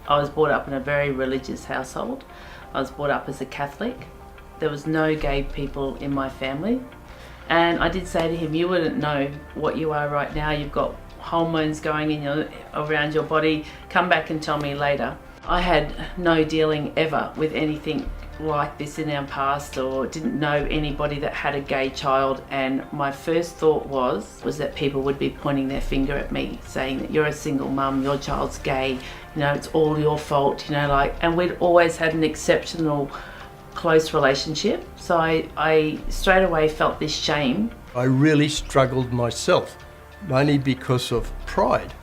I was brought up in a very religious household. I was brought up as a Catholic. There was no gay people in my family. And I did say to him, you wouldn't know what you are right now. You've got hormones going in around your body. Come back and tell me later. I had no dealing ever with anything like this in our past, or didn't know anybody that had a gay child, and my first thought was that people would be pointing their finger at me, saying that you're a single mum, your child's gay, it's all your fault, and we'd always had an exceptional close relationship, so I straight away felt this shame. I really struggled myself, mainly because of pride.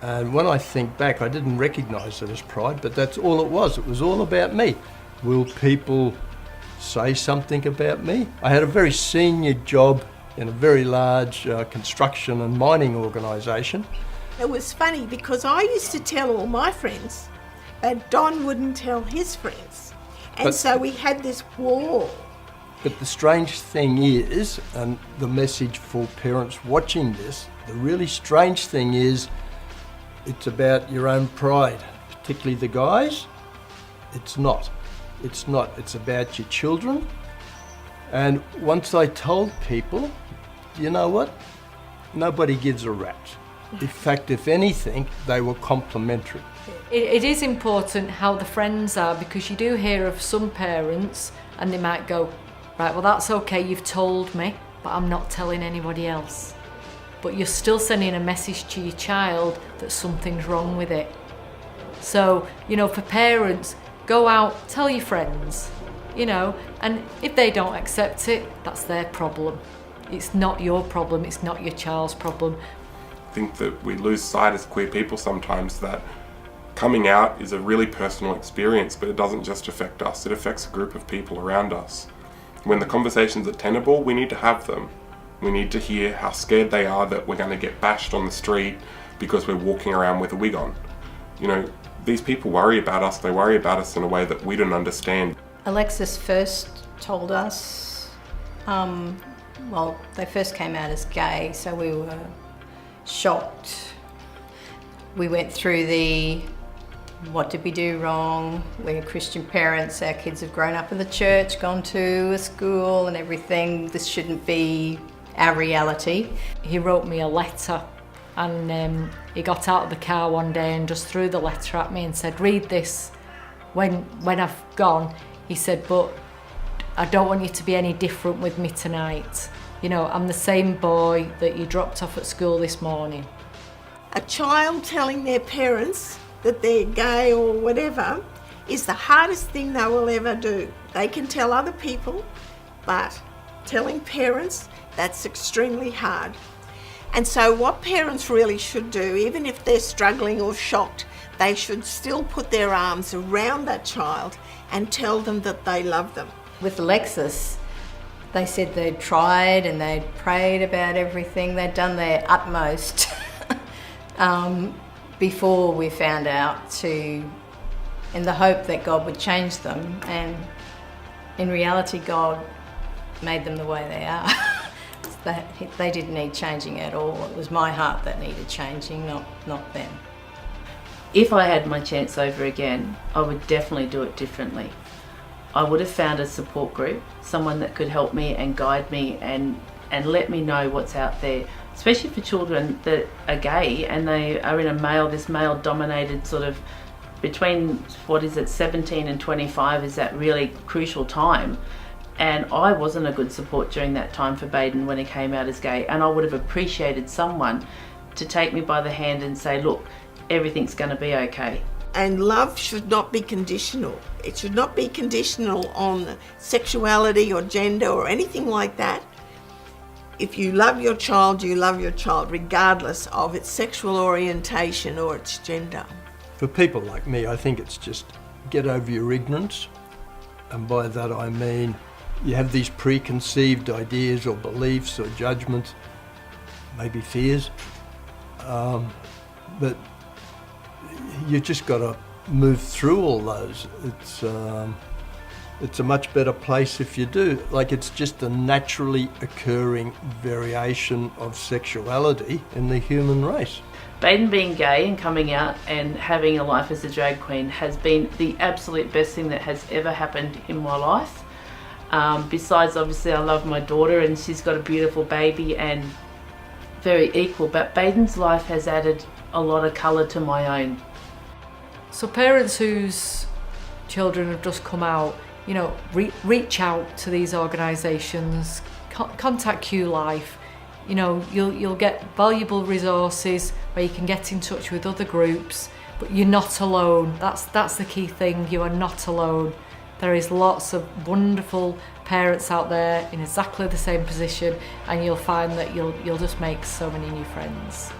And when I think back, I didn't recognise it as pride, but that's all it was. It was all about me. Will people say something about me? I had a very senior job in a very large construction and mining organisation. It was funny because I used to tell all my friends, but Don wouldn't tell his friends. And so we had this wall. But the strange thing is, and the message for parents watching this, the really strange thing is, it's about your own pride, particularly the guys. It's not. It's about your children. And once I told people, you know what? Nobody gives a rat's. In fact, if anything, they were complimentary. It is important how the friends are, because you do hear of some parents and they might go, right, well that's okay, you've told me, but I'm not telling anybody else. But you're still sending a message to your child that something's wrong with it. So, for parents, go out, tell your friends, and if they don't accept it, that's their problem. It's not your problem, it's not your child's problem. I think that we lose sight as queer people sometimes that coming out is a really personal experience, but it doesn't just affect us, it affects a group of people around us. When the conversations are tenable, we need to have them. We need to hear how scared they are that we're going to get bashed on the street because we're walking around with a wig on. These people worry about us, they worry about us in a way that we don't understand. Alexis first told us, they first came out as gay, so we were shocked. We went through what did we do wrong? We're Christian parents, our kids have grown up in the church, gone to a school and everything. This shouldn't be our reality. He wrote me a letter, and he got out of the car one day and just threw the letter at me and said, read this. When I've gone, he said, but I don't want you to be any different with me tonight. I'm the same boy that you dropped off at school this morning. A child telling their parents that they're gay or whatever is the hardest thing they will ever do. They can tell other people, but telling parents, that's extremely hard. And so what parents really should do, even if they're struggling or shocked, they should still put their arms around that child and tell them that they love them. With Alexis, they said they'd tried and they'd prayed about everything. They'd done their utmost before we found out, in the hope that God would change them. And in reality, God made them the way they are. They didn't need changing at all. It was my heart that needed changing, not them. If I had my chance over again, I would definitely do it differently. I would have found a support group, someone that could help me and guide me and let me know what's out there, especially for children that are gay and they are in this male-dominated sort of, between 17 and 25 is that really crucial time. And I wasn't a good support during that time for Baden when he came out as gay, and I would have appreciated someone to take me by the hand and say, look, everything's going to be okay. And love should not be conditional. It should not be conditional on sexuality or gender or anything like that. If you love your child, you love your child regardless of its sexual orientation or its gender. For people like me, I think it's just get over your ignorance. And by that I mean you have these preconceived ideas or beliefs or judgments, maybe fears, but you just got to move through all those. it's a much better place if you do. Like, it's just a naturally occurring variation of sexuality in the human race. Baden being gay and coming out and having a life as a drag queen has been the absolute best thing that has ever happened in my life. Besides, obviously, I love my daughter and she's got a beautiful baby and very equal, but Baden's life has added a lot of colour to my own. So parents whose children have just come out, you know, reach out to these organisations, contact Q Life. You know, you'll get valuable resources where you can get in touch with other groups, but you're not alone. That's the key thing. You are not alone. There is lots of wonderful parents out there in exactly the same position, and you'll find that you'll just make so many new friends.